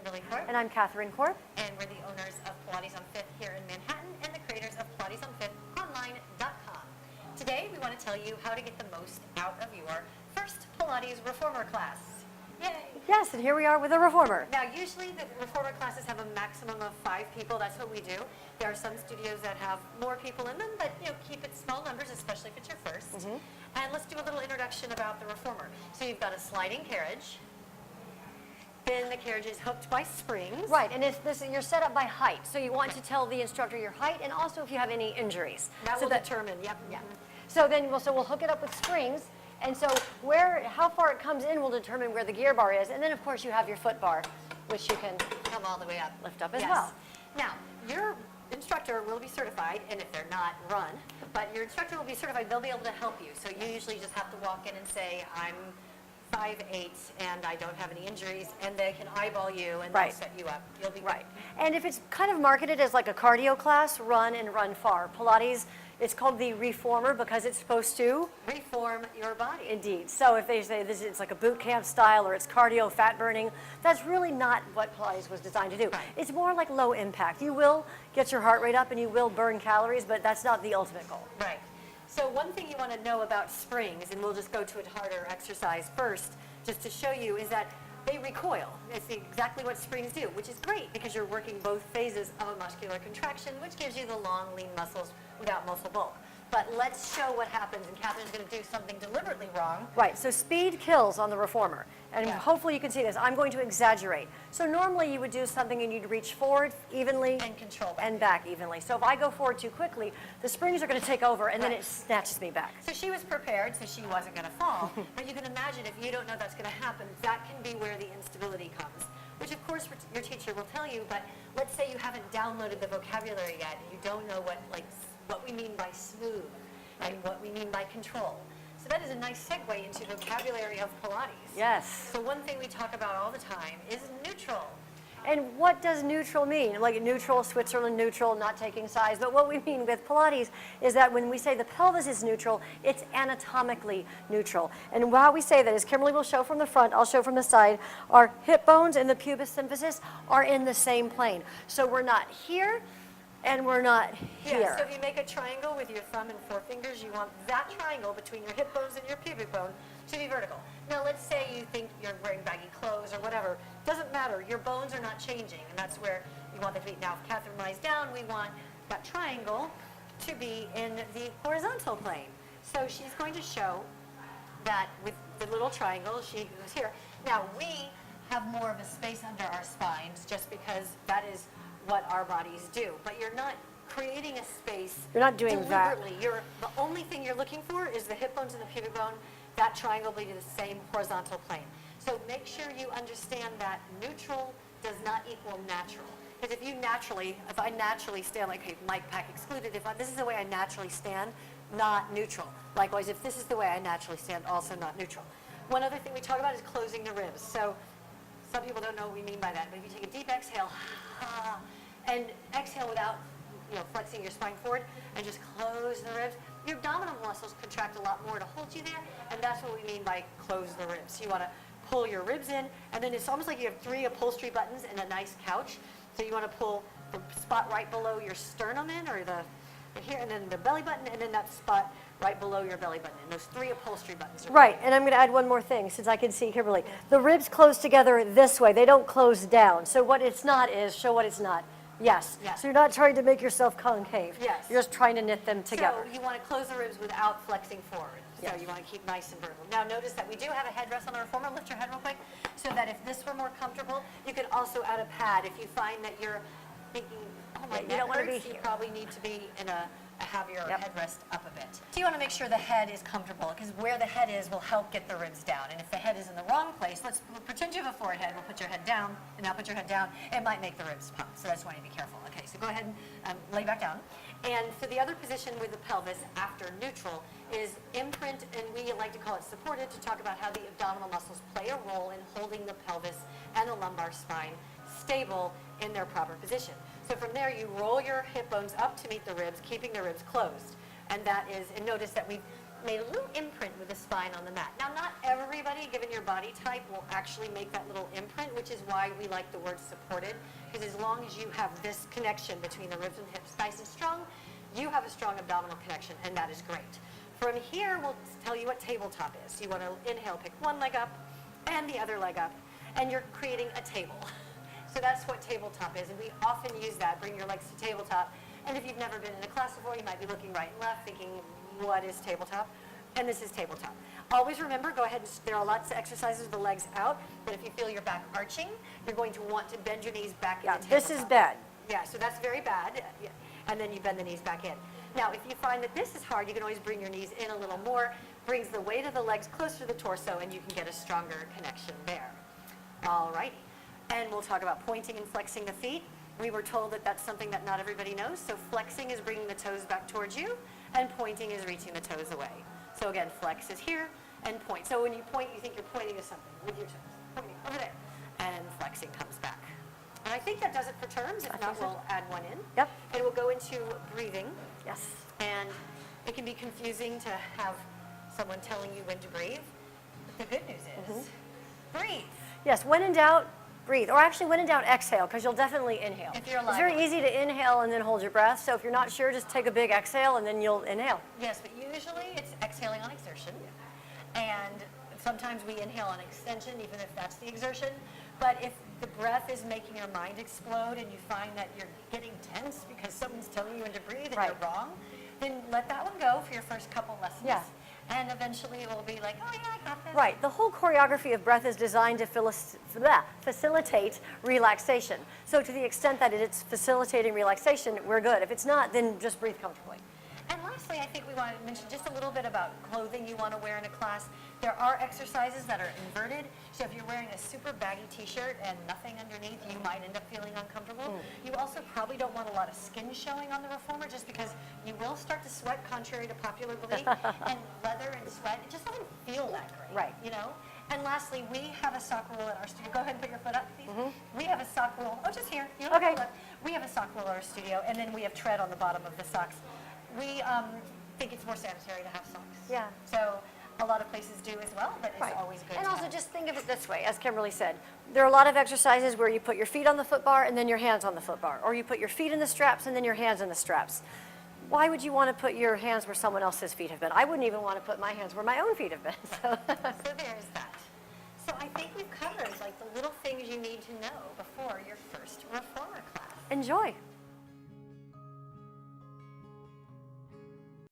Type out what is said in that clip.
Kimberly Corp. And I'm Catherine Corp. And we're the owners of Pilates on Fifth here in Manhattan and the creators of PilatesOnFifthOnline.com. Today we want to tell you how to get the most out of your first Pilates reformer class. Yay! Yes, and here we are with a reformer. Now, usually the reformer classes have a maximum of 5 people. That's what we do. There are some studios that have more people in them, but keep it small numbers, especially if it's your first. And let's do a little introduction about the reformer. So you've got a sliding carriage. Then the carriage is hooked by springs. Right, and you're set up by height. So you want to tell the instructor your height and also if you have any injuries. That will determine, yep. Yeah. So then we'll hook it up with springs. And so how far it comes in will determine where the gear bar is. And then, of course, you have your foot bar, which you can come all the way up, lift up as well. Now, your instructor will be certified, and if they're not, run. But your instructor will be certified. They'll be able to help you. So you usually just have to walk in and say, I'm 5'8", and I don't have any injuries, and they can eyeball you and they'll set you up. You'll be right. And if it's kind of marketed as like a cardio class, run and run far. Pilates, it's called the reformer because it's supposed to reform your body. Indeed. So if they say it's like a boot camp style or it's cardio, fat burning, that's really not what Pilates was designed to do. Right. It's more like low impact. You will get your heart rate up and you will burn calories, but that's not the ultimate goal. Right. So one thing you want to know about springs, and we'll just go to a harder exercise first, just to show you, is that they recoil. It's exactly what springs do, which is great because you're working both phases of a muscular contraction, which gives you the long, lean muscles without muscle bulk. But let's show what happens, and Catherine's going to do something deliberately wrong. Right, so speed kills on the reformer. And hopefully you can see this. I'm going to exaggerate. So normally you would do something and you'd reach forward evenly and control and back evenly. So if I go forward too quickly, the springs are going to take over and then it snatches me back. So she was prepared, so she wasn't going to fall. But you can imagine if you don't know that's going to happen, that can be where the instability comes. Which of course your teacher will tell you, but let's say you haven't downloaded the vocabulary yet and you don't know what we mean by smooth and what we mean by control. So that is a nice segue into vocabulary of Pilates. Yes. So one thing we talk about all the time is neutral. And what does neutral mean? Like neutral, Switzerland neutral, not taking sides. But what we mean with Pilates is that when we say the pelvis is neutral, it's anatomically neutral. And while we say that, as Kimberly will show from the front, I'll show from the side, our hip bones and the pubis symphysis are in the same plane. So we're not here, and we're not here. Yeah, so if you make a triangle with your thumb and 4 fingers, you want that triangle between your hip bones and your pubic bone to be vertical. Now let's say you think you're wearing baggy clothes or whatever. Doesn't matter. Your bones are not changing, and that's where you want them to be. Now if Catherine lies down, we want that triangle to be in the horizontal plane. So she's going to show that with the little triangle, she goes here. Now we have more of a space under our spines just because that is what our bodies do, but you're not creating a space. You're not doing deliberately. The only thing you're looking for is the hip bones and the pubic bone. That triangle will be to the same horizontal plane. So make sure you understand that neutral does not equal natural. Because if I naturally stand like, hey, Mike Pack excluded, this is the way I naturally stand, not neutral. Likewise, if this is the way I naturally stand, also not neutral. One other thing we talk about is closing the ribs. So some people don't know what we mean by that, but if you take a deep exhale, and exhale without flexing your spine forward, and just close the ribs, your abdominal muscles contract a lot more to hold you there, and that's what we mean by close the ribs. You want to pull your ribs in, and then it's almost like you have 3 upholstery buttons and a nice couch. So you want to pull the spot right below your sternum in, or here, and then the belly button, and then that spot right below your belly button. And those 3 upholstery buttons. Right, and I'm going to add one more thing since I can see Kimberly. The ribs close together this way. They don't close down. So what it's not is, show what it's not. Yes. So you're not trying to make yourself concave. Yes. You're just trying to knit them together. So you want to close the ribs without flexing forward. So you want to keep nice and vertical. Now notice that we do have a headrest on the reformer. Lift your head real quick, so that if this were more comfortable, you could also add a pad. If you find that you're thinking, oh my neck hurts, you probably need to be in have your headrest up a bit. So you want to make sure the head is comfortable, because where the head is will help get the ribs down. And if the head is in the wrong place, we'll pretend you have a forehead. We'll put your head down, and now put your head down. It might make the ribs pop, so that's why you need to be careful. Okay, so go ahead and lay back down. And so the other position with the pelvis after neutral is imprint, and we like to call it supported, to talk about how the abdominal muscles play a role in holding the pelvis and the lumbar spine stable in their proper position. So from there, you roll your hip bones up to meet the ribs, keeping the ribs closed. And that is, and notice that we made a little imprint with the spine on the mat. Now, not everybody, given your body type, will actually make that little imprint, which is why we like the word supported, because as long as you have this connection between the ribs and hips nice and strong, you have a strong abdominal connection, and that is great. From here, we'll tell you what tabletop is. You want to inhale, pick one leg up and the other leg up, and you're creating a table. So that's what tabletop is, and we often use that, bring your legs to tabletop. And if you've never been in a class before, you might be looking right and left, thinking, what is tabletop? And this is tabletop. Always remember, go ahead and, there are lots of exercises with the legs out, but if you feel your back arching, you're going to want to bend your knees back into tabletop. This is bad. Yeah, so that's very bad. Yeah. And then you bend the knees back in. Now, if you find that this is hard, you can always bring your knees in a little more, brings the weight of the legs closer to the torso, and you can get a stronger connection there. All righty. And we'll talk about pointing and flexing the feet. We were told that that's something that not everybody knows. So flexing is bringing the toes back towards you, and pointing is reaching the toes away. So again, flex is here, and point. So when you point, you think you're pointing to something with your toes. Pointing over there. And flexing comes back. And I think that does it for terms. If not, we'll add one in. Yep. And we'll go into breathing. Yes. And it can be confusing to have someone telling you when to breathe. But the good news is, breathe. Yes, when in doubt, breathe. Or actually, when in doubt, exhale, because you'll definitely inhale. If you're It's alive. very easy to inhale and then hold your breath. So if you're not sure, just take a big exhale and then you'll inhale. Yes, but usually it's exhaling on exertion. And sometimes we inhale on extension, even if that's the exertion. But if the breath is making your mind explode and you find that you're getting tense because someone's telling you when to breathe and Right. you're wrong, then let that one go for your first couple lessons. Yeah. And eventually it will be like, oh yeah, I got this. Right. The whole choreography of breath is designed to facilitate relaxation. So to the extent that it's facilitating relaxation, we're good. If it's not, then just breathe comfortably. And lastly, I think we want to mention just a little bit about clothing you want to wear in a class. There are exercises that are inverted. So if you're wearing a super baggy t-shirt and nothing underneath, you might end up feeling uncomfortable. You also probably don't want a lot of skin showing on the reformer just because you will start to sweat, contrary to popular belief. And leather and sweat, it just doesn't feel that great. Right. You know? And lastly, we have a sock rule at our studio. Go ahead and put your foot up, please. We have a sock rule. Oh, just here. You don't have to look. We have a sock rule at our studio, and then we have tread on the bottom of the socks. We think it's more sanitary to have socks. Yeah. So a lot of places do as well, but it's always good And to also have. just think of it this way, as Kimberly said. There are a lot of exercises where you put your feet on the foot bar and then your hands on the foot bar. Or you put your feet in the straps and then your hands in the straps. Why would you want to put your hands where someone else's feet have been? I wouldn't even want to put my hands where my own feet have been. So. So there's that. So I think we've covered like the little things you need to know before your first reformer class. Enjoy.